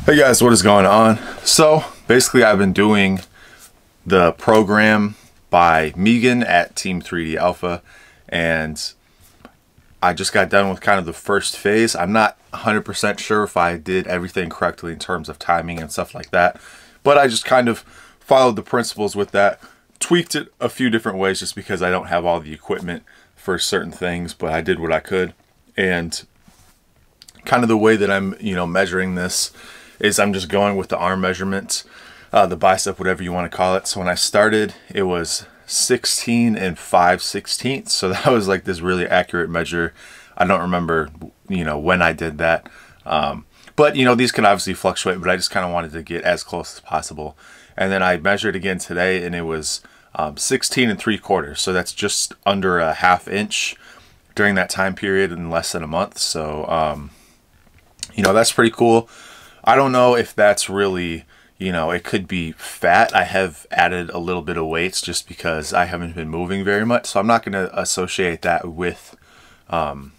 Hey guys, what is going on? So basically I've been doing the program by Megan at Team 3D Alpha, and I just got done with kind of the first phase. I'm not 100% sure if I did everything correctly in terms of timing and stuff like that, but I just kind of followed the principles with that, tweaked it a few different ways just because I don't have all the equipment for certain things, but I did what I could. And kind of the way that I'm, measuring this is I'm just going with the arm measurements, the bicep, whatever you want to call it. So when I started, it was 16 and 5/16. So that was like this really accurate measure. I don't remember, when I did that. But, these can obviously fluctuate, but I just kind of wanted to get as close as possible. And then I measured again today, and it was 16 and 3/4. So that's just under a ½ inch during that time period in less than a month. So, that's pretty cool. I don't know if that's really, it could be fat. I have added a little bit of weights just because I haven't been moving very much. So I'm not going to associate that with, with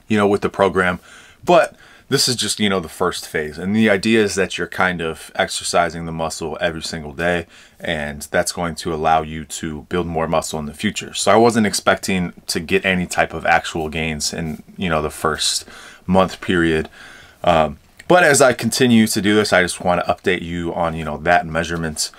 the program. But this is just, the first phase. And the idea is that you're kind of exercising the muscle every single day. And that's going to allow you to build more muscle in the future. So I wasn't expecting to get any type of actual gains in, the first month period. But as I continue to do this, I just want to update you on, that measurements.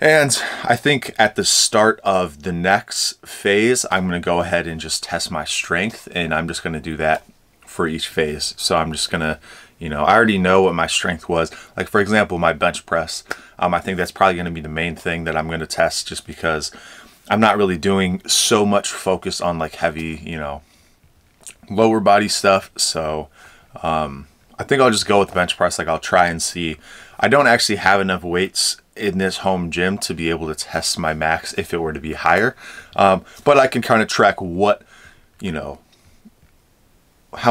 And I think at the start of the next phase, I'm going to go ahead and just test my strength. And I'm just going to do that for each phase. So I'm just going to, I already know what my strength was. Like, for example, my bench press. I think that's probably going to be the main thing that I'm going to test, just because I'm not really doing so much focus on like heavy, lower body stuff. So, I think I'll just go with bench press. Like, I'll try and see. I don't actually have enough weights in this home gym to be able to test my max if it were to be higher. But I can kind of track what, how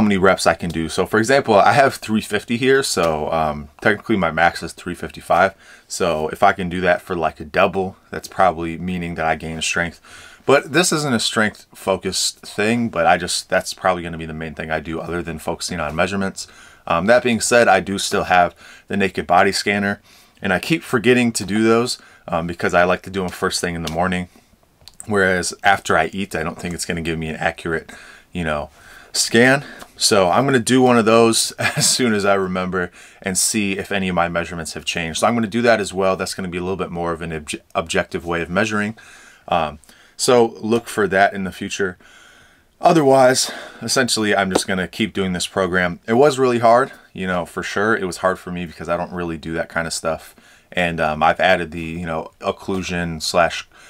many reps I can do. So for example, I have 350 here. So technically my max is 355. So if I can do that for like a double, that's probably meaning that I gain strength. But this isn't a strength focused thing, but that's probably going to be the main thing I do other than focusing on measurements. That being said, I do still have the naked body scanner, and I keep forgetting to do those because I like to do them first thing in the morning. Whereas after I eat, I don't think it's going to give me an accurate, scan. So I'm going to do one of those as soon as I remember and see if any of my measurements have changed. So I'm going to do that as well. That's going to be a little bit more of an objective way of measuring. So look for that in the future. Otherwise, essentially, I'm just going to keep doing this program. It was really hard, for sure. It was hard for me because I don't really do that kind of stuff. And I've added the, occlusion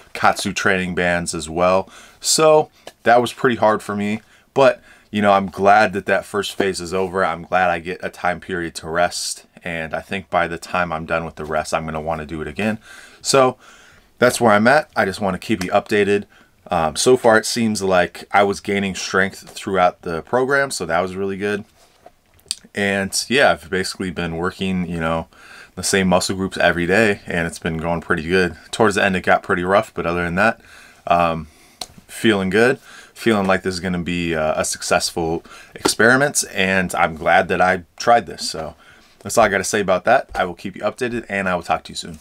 / Katsu training bands as well. So that was pretty hard for me. But, I'm glad that that first phase is over. I'm glad I get a time period to rest. And I think by the time I'm done with the rest, I'm going to want to do it again. So that's where I'm at. I just want to keep you updated. So far, it seems like I was gaining strength throughout the program, so that was really good. And yeah, I've basically been working, the same muscle groups every day, and it's been going pretty good. Towards the end, it got pretty rough, but other than that, feeling good, feeling like this is going to be a successful experiment, and I'm glad that I tried this. So that's all I got to say about that. I will keep you updated, and I will talk to you soon.